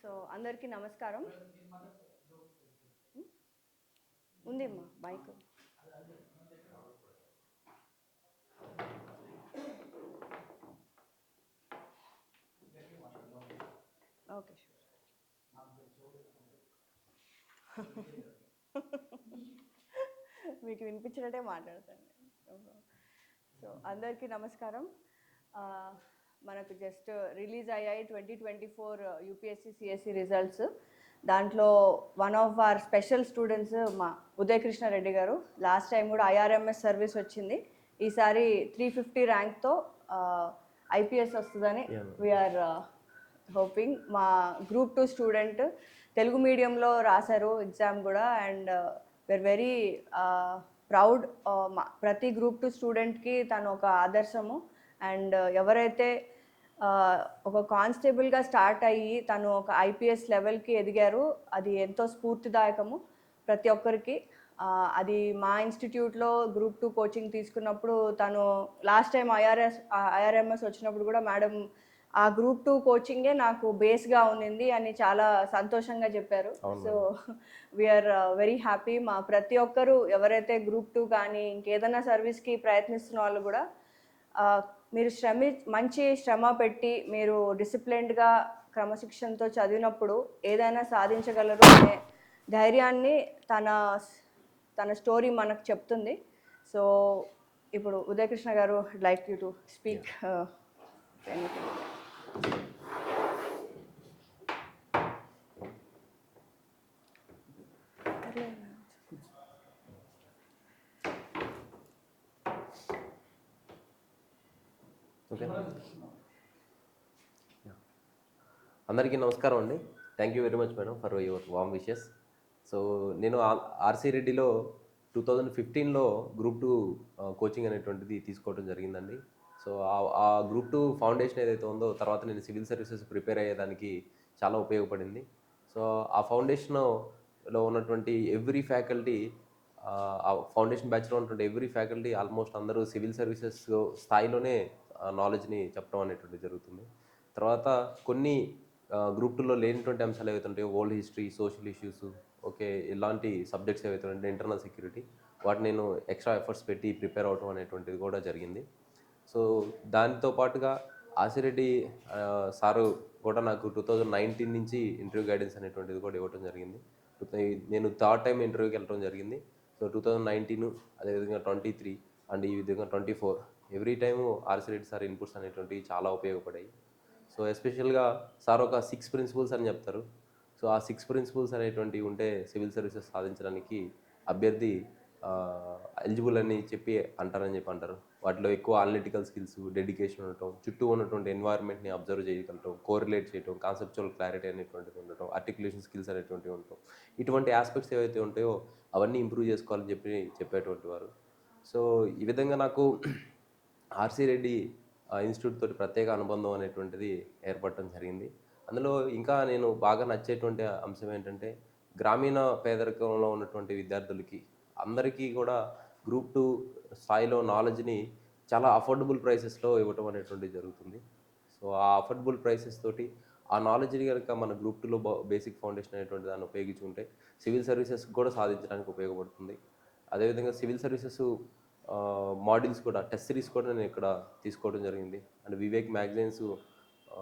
So అందరికీ నమస్కారం. ఉంది అమ్మా బైక్. ఓకే, మీకు వినిపించినట్టే మాట్లాడతాను. సో అందరికీ నమస్కారం. మనకు జస్ట్ రిలీజ్ అయ్యాయి 2024 యూపీఎస్సీ సిఎస్సి రిజల్ట్స్. దాంట్లో one of our special students మా ఉదయ్ కృష్ణారెడ్డి గారు. లాస్ట్ టైం కూడా ఐఆర్ఎంఎస్ సర్వీస్ వచ్చింది, ఈసారి 350 ర్యాంక్తో ఐపీఎస్ వస్తుందని వీఆర్ హోపింగ్. మా గ్రూప్ 2 స్టూడెంట్ తెలుగు మీడియంలో రాశారు ఎగ్జామ్ కూడా, అండ్ వీఆర్ వెరీ ప్రౌడ్. ప్రతి గ్రూప్ 2 స్టూడెంట్కి తను ఒక ఆదర్శము. అండ్ ఎవరైతే ఒక కానిస్టేబుల్గా స్టార్ట్ అయ్యి తను ఒక ఐపీఎస్ లెవెల్కి ఎదిగారు, అది ఎంతో స్ఫూర్తిదాయకము ప్రతి ఒక్కరికి. అది మా ఇన్స్టిట్యూట్లో గ్రూప్ 2 కోచింగ్ తీసుకున్నప్పుడు తను లాస్ట్ టైం ఐఆర్ఎంఎస్ వచ్చినప్పుడు కూడా మేడం ఆ గ్రూప్ 2 కోచింగే నాకు బేస్గా ఉన్నింది అని చాలా సంతోషంగా చెప్పారు. So we are very happy. మా ప్రతి ఒక్కరు ఎవరైతే గ్రూప్ 2 కానీ ఇంకేదైనా సర్వీస్కి ప్రయత్నిస్తున్న వాళ్ళు కూడా మీరు మంచి శ్రమ పెట్టి మీరు డిసిప్లిన్డ్గా క్రమశిక్షణతో చదివినప్పుడు ఏదైనా సాధించగలరు అనే ధైర్యాన్ని తన స్టోరీ మనకు చెప్తుంది. సో ఇప్పుడు ఉదయ్ కృష్ణ గారు లైక్ యూ టు స్పీక్. అందరికీ నమస్కారం అండి. Thank you very much madam for your warm wishes. So నేను ఆర్సీ రెడ్డిలో 2015లో గ్రూప్ 2 కోచింగ్ అనేటువంటిది తీసుకోవడం జరిగిందండి. సో ఆ గ్రూప్ 2 ఫౌండేషన్ ఏదైతే ఉందో తర్వాత నేను సివిల్ సర్వీసెస్ ప్రిపేర్ అయ్యేదానికి చాలా ఉపయోగపడింది. సో ఆ ఫౌండేషన్లో ఉన్నటువంటి ఎవ్రీ ఫ్యాకల్టీ, ఆ ఫౌండేషన్ బ్యాచ్లో ఉన్నటువంటి ఎవ్రీ ఫ్యాకల్టీ ఆల్మోస్ట్ అందరూ సివిల్ సర్వీసెస్ స్థాయిలోనే నాలెడ్జ్ని చెప్పడం అనేటువంటిది జరుగుతుంది. తర్వాత కొన్ని గ్రూప్ 2లో లేనటువంటి అంశాలు ఏవైతే ఉంటాయో old history, social issues, okay, ఇలాంటి సబ్జెక్ట్స్ ఏవైతే ఉంటాయి, ఇంటర్నల్ సెక్యూరిటీ, వాటిని నేను ఎక్స్ట్రా ఎఫర్ట్స్ పెట్టి ప్రిపేర్ అవడం అనేటువంటిది కూడా జరిగింది. సో దానితో పాటుగా ఆసిరెడ్డి సారు కూడా నాకు 2019 నుంచి ఇంటర్వ్యూ గైడెన్స్ అనేటువంటిది కూడా ఇవ్వడం జరిగింది. నేను థర్డ్ టైం ఇంటర్వ్యూకి వెళ్ళడం జరిగింది. సో 2019, అదేవిధంగా 23 అండ్ ఈ విధంగా 24 every time R C Reddy sir inputs అనేటువంటివి చాలా ఉపయోగపడాయి. సో ఎస్పెషల్గా సార్ ఒక 6 ప్రిన్సిపల్స్ అని చెప్తారు. సో ఆ 6 ప్రిన్సిపల్స్ అనేటువంటివి ఉంటే సివిల్ సర్వీసెస్ సాధించడానికి అభ్యర్థి ఎలిజిబుల్ అని చెప్పి అంటారు. వాటిలో ఎక్కువ అనలిటికల్ స్కిల్స్, డెడికేషన్ ఉండటం, చుట్టూ ఉన్నటువంటి ఎన్వైర్న్మెంట్ని అబ్జర్వ్ చేయగలటం, కోరిలేట్ చేయటం, కాన్సెప్చువల్ క్లారిటీ అనేటువంటిది ఉండటం, ఆర్టికులేషన్ స్కిల్స్ అనేటువంటివి ఉండటం, ఇటువంటి ఆస్పెక్ట్స్ ఏవైతే ఉంటాయో అవన్నీ ఇంప్రూవ్ చేసుకోవాలని చెప్పేటువంటి వారు. సో ఈ విధంగా నాకు ఆర్సీ రెడ్డి ఇన్స్టిట్యూట్ తోటి ప్రత్యేక అనుబంధం అనేటువంటిది ఏర్పడటం జరిగింది. అందులో ఇంకా నేను బాగా నచ్చేటువంటి అంశం ఏంటంటే గ్రామీణ పేదరికంలో ఉన్నటువంటి విద్యార్థులకి అందరికీ కూడా గ్రూప్ 2 స్థాయిలో నాలెడ్జ్ని చాలా అఫోర్డబుల్ ప్రైసెస్లో ఇవ్వటం అనేటువంటిది జరుగుతుంది. సో ఆ అఫోర్డబుల్ ప్రైసెస్ తోటి ఆ నాలెడ్జ్ని కనుక మన గ్రూప్ 2లో బేసిక్ ఫౌండేషన్ అనేటువంటి దాన్ని ఉపయోగించుకుంటే సివిల్ సర్వీసెస్ కూడా సాధించడానికి ఉపయోగపడుతుంది. అదేవిధంగా సివిల్ సర్వీసెస్ మాడ్యూల్స్ కూడా, టెస్ట్ సిరీస్ కూడా నేను ఇక్కడ తీసుకోవడం జరిగింది. అండ్ వివేక్ మ్యాగజైన్స్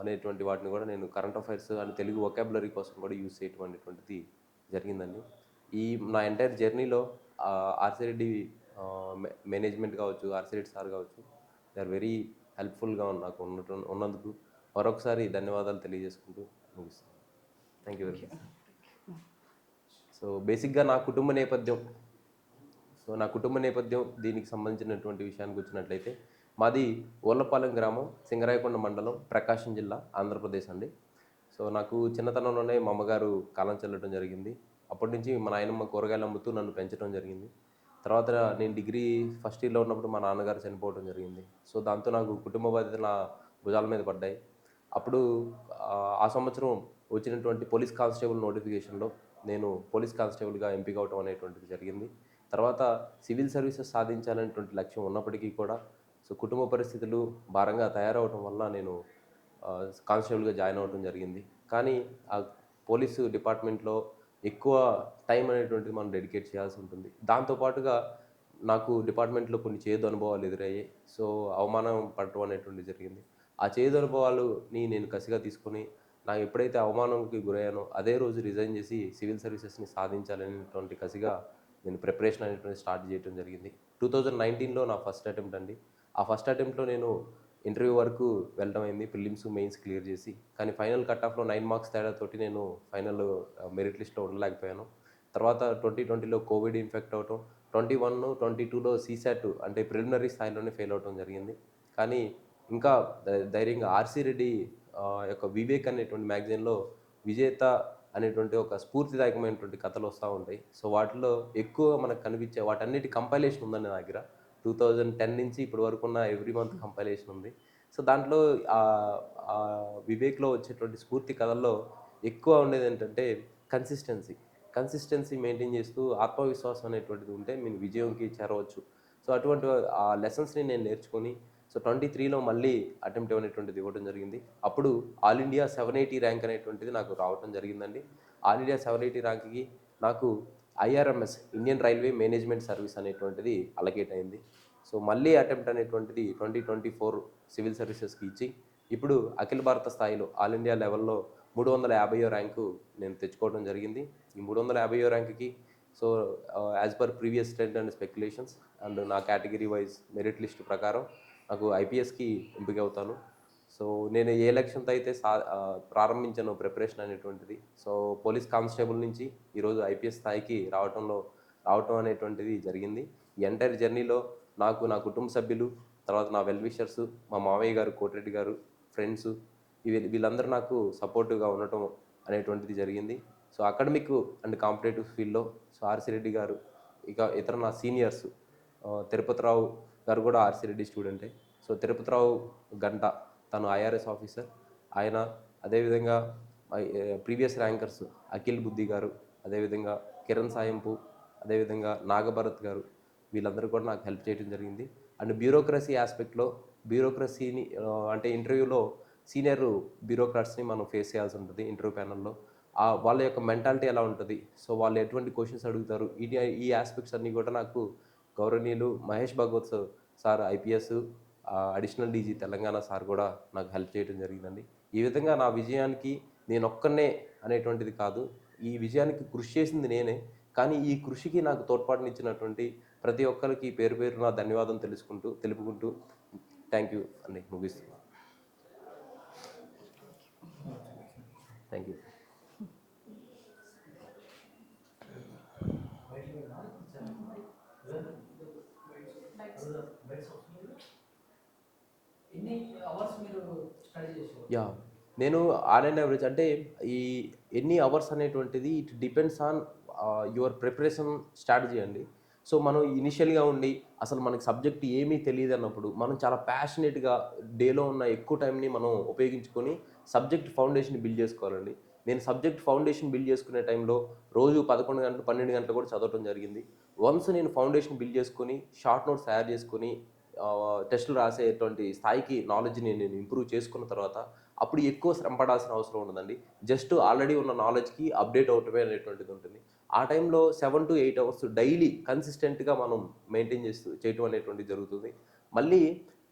అనేటువంటి వాటిని కూడా నేను current affairs and Telugu vocabulary కోసం కూడా యూజ్ చేయటం అనేటువంటిది జరిగిందండి. ఈ నా ఎంటైర్ జర్నీలో ఆర్సీ రెడ్డి మేనేజ్మెంట్ కావచ్చు, ఆర్సీ రెడ్డి సార్ కావచ్చు, దే ఆర్ వెరీ హెల్ప్ఫుల్గా నాకు ఉన్నందుకు మరొకసారి ధన్యవాదాలు తెలియజేసుకుంటూ ముగిస్తాను. Thank you very much. So బేసిక్గా నా కుటుంబ నేపథ్యం దీనికి సంబంధించినటువంటి విషయానికి వచ్చినట్లయితే మాది ఓర్లపాలెం గ్రామం, సింగరాయకొండ మండలం, ప్రకాశం జిల్లా, ఆంధ్రప్రదేశ్ అండి. సో నాకు చిన్నతనంలోనే మా అమ్మగారు కాలం చెల్లడం జరిగింది. అప్పటి నుంచి మా నాయనమ్మ కూరగాయలు అమ్ముతూ నన్ను పెంచడం జరిగింది. తర్వాత నేను డిగ్రీ ఫస్ట్ ఇయర్లో ఉన్నప్పుడు మా నాన్నగారు చనిపోవడం జరిగింది. సో దాంతో నాకు కుటుంబ బాధ్యతలు నా భుజాల మీద పడ్డాయి. అప్పుడు ఆ సంవత్సరం వచ్చినటువంటి పోలీస్ కానిస్టేబుల్ నోటిఫికేషన్లో నేను పోలీస్ కానిస్టేబుల్గా ఎంపిక అవడం అనేటువంటిది జరిగింది. తర్వాత సివిల్ సర్వీసెస్ సాధించాలనేటువంటి లక్ష్యం ఉన్నప్పటికీ కూడా సో కుటుంబ పరిస్థితులు భారంగా తయారవడం వల్ల నేను కానిస్టేబుల్గా జాయిన్ అవ్వడం జరిగింది. కానీ పోలీసు డిపార్ట్మెంట్లో ఎక్కువ టైం అనేటువంటిది మనం డెడికేట్ చేయాల్సి ఉంటుంది. దాంతోపాటుగా నాకు డిపార్ట్మెంట్లో కొన్ని చేదు అనుభవాలు ఎదురయ్యాయి. సో, అవమానం పడటం అనేటువంటిది జరిగింది. ఆ చేదు అనుభవాలుని నేను కసిగా తీసుకొని నాకు ఎప్పుడైతే అవమానంకి గురయ్యానో అదే రోజు రిజైన్ చేసి సివిల్ సర్వీసెస్‌ని సాధించాలనేటువంటి కసిగా నేను ప్రిపరేషన్ అనేటువంటిది స్టార్ట్ చేయడం జరిగింది. 2019లో నా ఫస్ట్ అటెంప్ట్ అండి. ఆ ఫస్ట్ అటెంప్ట్‌లో నేను ఇంటర్వ్యూ వరకు వెళ్ళడం అయింది. ప్రిలిమ్స్, మెయిన్స్ క్లియర్ చేసి. కానీ ఫైనల్ కట్ ఆఫ్‌లో 9 మార్క్స్ తేడాతోటి నేను ఫైనల్ మెరిట్ లిస్ట్‌లో ఉండలేకపోయాను. తర్వాత 2020లో కోవిడ్ ఇన్ఫెక్ట్ అవ్వటం, 21, 22లో సీసాట్ అంటే ప్రిలిమినరీ స్థాయిలోనే ఫెయిల్ అవ్వటం జరిగింది. కానీ ఇంకా ధైర్యంగా ఆర్‌సీ రెడ్డి యొక్క 'వివేక్' అనేటువంటి మ్యాగజైన్‌లో విజేత అనేటువంటి ఒక స్ఫూర్తిదాయకమైనటువంటి కథలు వస్తా ఉంటాయి. సో, వాటిలో ఎక్కువ మనకు కనిపించే వాటన్నిటి కంపైలేషన్ ఉందండి నా దగ్గర. 2010 నుంచి ఇప్పటి వరకు ఉన్న ఎవ్రీ మంత్ కంపైలేషన్ ఉంది. సో, దాంట్లో వివేక్‌లో వచ్చేటువంటి స్ఫూర్తి కథల్లో ఎక్కువ ఉండేదేంటంటే కన్సిస్టెన్సీ. కన్సిస్టెన్సీ మెయింటైన్ చేస్తూ ఆత్మవిశ్వాసం అనేటువంటిది ఉంటే మీరు విజయంకి చేరవచ్చు. సో, అటువంటి ఆ లెసన్స్‌ని నేను నేర్చుకొని సో, 23లో మళ్ళీ అటెంప్ట్ అనేటువంటిది ఇవ్వడం జరిగింది. అప్పుడు ఆల్ ఇండియా 780 ర్యాంక్ అనేటువంటిది నాకు రావటం జరిగిందండి. ఆల్ ఇండియా 780 ర్యాంక్‌కి నాకు IRMS Indian railway management service అనేటువంటిది అలొకేట్ అయింది. సో, మళ్ళీ అటెంప్ట్ అనేటువంటిది 2024 సివిల్ సర్వీసెస్‌కి ఇచ్చి, ఇప్పుడు అఖిల భారత స్థాయిలో ఆల్ ఇండియా లెవెల్‌లో 350వ ర్యాంకు నేను తెచ్చుకోవడం జరిగింది. ఈ 350వ ర్యాంక్‌కి so, as per previous trend and speculations and నా కేటగిరీ వైజ్ మెరిట్ లిస్ట్ ప్రకారం నాకు ఐపీఎస్‌కి ఎంపికవుతాను. సో, నేను ఏ లక్ష్యంతో అయితే ప్రారంభించానో ప్రిపరేషన్ అనేటువంటిది. సో, పోలీస్ కానిస్టేబుల్ నుంచి ఈరోజు ఐపీఎస్ స్థాయికి రావటం అనేటువంటిది జరిగింది. ఈ ఎంటైర్ జర్నీలో నాకు నా కుటుంబ సభ్యులు, తర్వాత నా వెల్ విషర్స్, మా మావయ్య గారు, కోటిరెడ్డి గారు, ఫ్రెండ్స్ వీళ్ళందరూ నాకు సపోర్టివ్‌గా ఉండటం అనేటువంటిది జరిగింది. సో, అకాడమిక్ అండ్ కాంపిటేటివ్ ఫీల్డ్‌లో సో, ఆర్‌సీ రెడ్డి గారు, ఇక ఇతర నా సీనియర్స్ తిరుపతిరావు గారు కూడా ఆర్‌సీ రెడ్డి స్టూడెంటే. సో, తిరుపతిరావు గంట తను ఐఆర్ఎస్ ఆఫీసర్. ఆయన అదేవిధంగా ప్రీవియస్ ర్యాంకర్స్ అఖిల్ బుద్ధి గారు, అదేవిధంగా కిరణ్ సాయంపు, అదేవిధంగా నాగభరత్ గారు వీళ్ళందరూ కూడా నాకు హెల్ప్ చేయడం జరిగింది. అండ్ బ్యూరోక్రసీ యాస్పెక్ట్‌లో బ్యూరోక్రసీని అంటే ఇంటర్వ్యూలో సీనియర్ బ్యూరోక్రాట్స్‌ని మనం ఫేస్ చేయాల్సి ఉంటుంది ఇంటర్వ్యూ ప్యానెల్‌లో. వాళ్ళ యొక్క మెంటాలిటీ ఎలా ఉంటది? సో, వాళ్ళు ఎటువంటి క్వెషన్స్ అడుగుతారు? ఈ యాస్పెక్ట్స్ అన్నీ కూడా నాకు గౌరవనీయులు Mahesh Bhagwat sir IPS additional DG Telangana sir కూడా నాకు హెల్ప్ చేయడం జరిగిందండి. ఈ విధంగా నా విజయానికి నేనొక్కడినే అనేటువంటిది కాదు. ఈ విజయానికి కృషి చేసింది నేనే. కానీ ఈ కృషికి నాకు తోడ్పాటునిచ్చినటువంటి ప్రతి ఒక్కరికి పేరు పేరున ధన్యవాదం తెలుపుకుంటూ థ్యాంక్ యూ అండి ముగిస్తున్నాను. Thank you. యాహ్! నేను ఆన్ అండ్ యావరేజ్ అంటే ఈ ఎన్ని అవర్స్ అనేటువంటిది it depends on your preparation strategy అండి. సో, మనం ఇనిషియల్‌గా ఉండి అసలు మనకి సబ్జెక్ట్ ఏమీ తెలీదన్నప్పుడు మనం చాలా ప్యాషనేట్‌గా డేలో ఉన్న ఎక్కువ టైంని మనం ఉపయోగించుకొని సబ్జెక్ట్ ఫౌండేషన్ బిల్డ్ చేసుకోవాలండి. నేను సబ్జెక్ట్ ఫౌండేషన్ బిల్డ్ చేసుకునే టైంలో రోజు 11 గంటలు, 12 గంటలు కూడా చదవటం జరిగింది. వన్స్ నేను ఫౌండేషన్ బిల్డ్ చేసుకొని, షార్ట్ నోట్స్ తయారు చేసుకొని టెస్టులు రాసేటువంటి స్థాయికి నాలెడ్జ్‌ని నేను ఇంప్రూవ్ చేసుకున్న తర్వాత అప్పుడు ఎక్కువ శ్రమ పడాల్సిన అవసరం ఉండదండి. జస్ట్ ఆల్రెడీ ఉన్న నాలెడ్జ్‌కి అప్డేట్ అవ్వటమే అనేటువంటిది ఉంటుంది. ఆ టైంలో 7-8 అవర్స్ డైలీ కన్సిస్టెంట్‌గా మనం మెయింటైన్ చేయటం అనేటువంటిది జరుగుతుంది. మళ్ళీ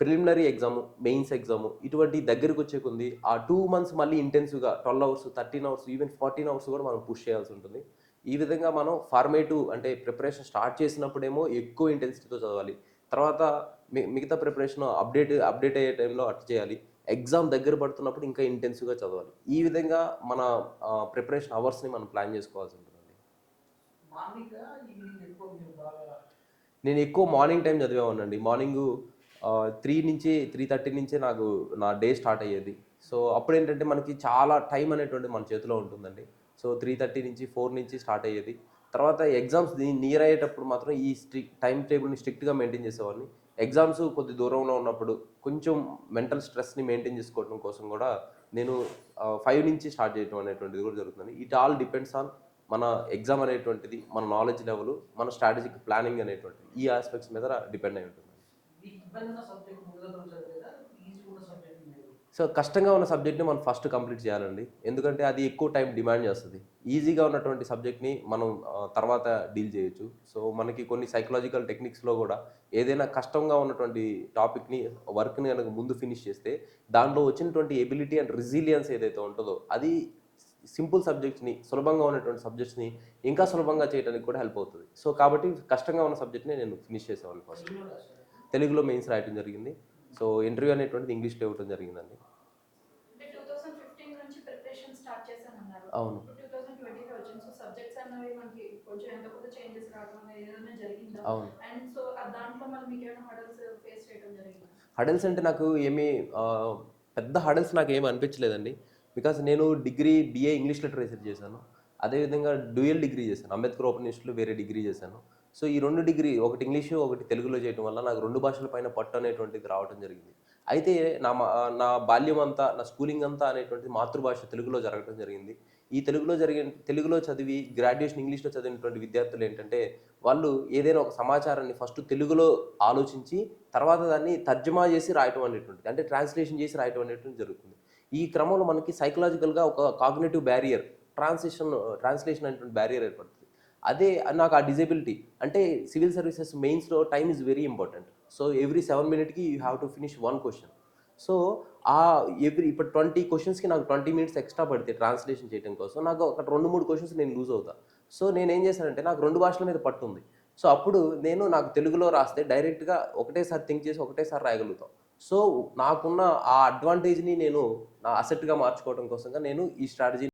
ప్రిలిమినరీ ఎగ్జాము, మెయిన్స్ ఎగ్జాము ఇటువంటి దగ్గరకొచ్చే కొంది ఆ 2 మంత్స్ మళ్ళీ ఇంటెన్సివ్‌గా 12 అవర్స్, 13 అవర్స్, ఈవెన్ 14 అవర్స్ కూడా మనం పుష్ చేయాల్సి ఉంటుంది. ఈ విధంగా మనం ఫార్మేటివ్ అంటే ప్రిపరేషన్ స్టార్ట్ చేసినప్పుడేమో ఎక్కువ ఇంటెన్సిటీతో చదవాలి. తర్వాత మిగతా ప్రిపరేషన్ అప్డేట్ అయ్యే టైంలో అట్లా చేయాలి. ఎగ్జామ్ దగ్గర పడుతున్నప్పుడు ఇంకా ఇంటెన్సివ్‌గా చదవాలి. ఈ విధంగా మన ప్రిపరేషన్ అవర్స్‌ని మనం ప్లాన్ చేసుకోవాల్సి ఉంటుందండి. నేను ఎక్కువ మార్నింగ్ టైం చదివేవాడినండి. మార్నింగు 3-3:30 నుంచే నాకు నా డే స్టార్ట్ అయ్యేది. సో, అప్పుడేంటంటే మనకి చాలా టైం అనేటువంటిది మన చేతిలో ఉంటుందండి. సో, 3:30 నుంచి 4 నుంచి స్టార్ట్ అయ్యేది. తర్వాత ఎగ్జామ్స్ నియర్ అయ్యేటప్పుడు మాత్రం ఈ టైమ్ టేబుల్‌ని స్ట్రిక్ట్‌గా మెయింటైన్ చేసేవాడిని. ఎగ్జామ్స్ కొద్ది దూరంలో ఉన్నప్పుడు కొంచెం మెంటల్ స్ట్రెస్‌ని మెయింటైన్ చేసుకోవడం కోసం కూడా నేను 5 నుంచి స్టార్ట్ చేయడం అనేటువంటిది కూడా జరుగుతుంది. ఇట్ ఆల్ డిపెండ్స్ ఆన్ మన ఎగ్జామ్ అనేటువంటిది, మన నాలెడ్జ్ లెవెలు, మన స్ట్రాటజిక్ ప్లానింగ్ అనేటువంటిది ఈ ఆస్పెక్ట్స్ మీద డిపెండ్ అయి ఉంటుంది. సో కష్టంగా ఉన్న సబ్జెక్ట్ని మనం ఫస్ట్ కంప్లీట్ చేయాలండి, ఎందుకంటే అది ఎక్కువ టైం డిమాండ్ చేస్తుంది. ఈజీగా ఉన్నటువంటి సబ్జెక్ట్ని మనం తర్వాత డీల్ చేయొచ్చు. సో మనకి కొన్ని సైకలాజికల్ టెక్నిక్స్లో కూడా ఏదైనా కష్టంగా ఉన్నటువంటి టాపిక్ని, వర్క్ని కనుక ముందు ఫినిష్ చేస్తే దాంట్లో వచ్చినటువంటి ఎబిలిటీ అండ్ రెసిలియన్స్ ఏదైతే ఉంటుందో అది సింపుల్ సబ్జెక్ట్స్ని, సులభంగా ఉన్నటువంటి సబ్జెక్ట్స్ని ఇంకా సులభంగా చేయడానికి కూడా హెల్ప్ అవుతుంది. సో కాబట్టి కష్టంగా ఉన్న సబ్జెక్ట్ని నేను ఫినిష్ చేసేవాడిని ఫస్ట్. తెలుగులో మెయిన్స్ రాయటం జరిగింది. సో ఇంటర్వ్యూ అనేటువంటిది ఇంగ్లీష్లో ఇవ్వడం జరిగిందండి. అంటే 2015 నుంచి ప్రిపరేషన్ స్టార్ట్ చేశానన్నారు. అవును. ఇప్పుడు 2025 వచ్చింది. సో సబ్జెక్ట్స్ అన్నవి మనకి కొంచెం ఎంతో కొంత చేంజెస్ రావడం అనేది ఏదైనా జరిగిందా? అవును. అండ్ సో దాంట్లో మళ్ళీ మీకు ఏమైనా హడల్స్ ఫేస్ చేయడం జరిగిందా? హడల్స్ అంటే నాకు ఏమీ పెద్ద హడల్స్ నాకు ఏమి అనిపించలేదండి. బికాస్ నేను డిగ్రీ BA ఇంగ్లీష్ లిటరేచర్ చేశాను. అదేవిధంగా డ్యూయల్ డిగ్రీ చేశాను. అంబేద్కర్ ఓపెన్ యూనివర్సిటీలో వేరే డిగ్రీ చేశాను. సో ఈ 2 డిగ్రీ, ఒకటి ఇంగ్లీషు ఒకటి తెలుగులో చేయడం వల్ల నాకు 2 భాషల పైన పట్టు అనేటువంటిది రావడం జరిగింది. అయితే నా బాల్యం అంతా, నా స్కూలింగ్ అంతా అనేటువంటిది మాతృభాష తెలుగులో జరగడం జరిగింది. ఈ తెలుగులో చదివి గ్రాడ్యుయేషన్ ఇంగ్లీష్లో చదివినటువంటి విద్యార్థులు ఏంటంటే, వాళ్ళు ఏదైనా ఒక సమాచారాన్ని ఫస్ట్ తెలుగులో ఆలోచించి తర్వాత దాన్ని తర్జుమా చేసి రాయటం అనేటువంటిది, అంటే ట్రాన్స్లేషన్ చేసి రాయటం అనేటువంటిది జరుగుతుంది. ఈ క్రమంలో మనకి సైకలాజికల్గా ఒక కాగ్నిటివ్ బ్యారియర్, ట్రాన్స్లేషన్ అనేటువంటి బ్యారియర్ ఏర్పడుతుంది. అదే నాకు ఆ డిజబిలిటీ, అంటే సివిల్ సర్వీసెస్ మెయిన్స్లో time is very important. So every 7 minutesకి you have to finish 1 question. So ఇప్పుడు 20 క్వశ్చన్స్కి నాకు 20 minutes ఎక్స్ట్రా పడితే ట్రాన్స్లేషన్ చేయడం కోసం నాకు ఒక 2-3 క్వశ్చన్స్ నేను లూజ్ అవుతా. సో నేనేం చేశానంటే, నాకు 2 భాషల మీద పట్టు ఉంది. సో అప్పుడు నాకు తెలుగులో రాస్తే డైరెక్ట్గా ఒకటేసారి థింక్ చేసి ఒకటేసారి రాయగలుగుతాం. సో నాకున్న ఆ అడ్వాంటేజ్ని నేను నా అసెట్గా మార్చుకోవడం కోసంగా నేను ఈ స్ట్రాటజీ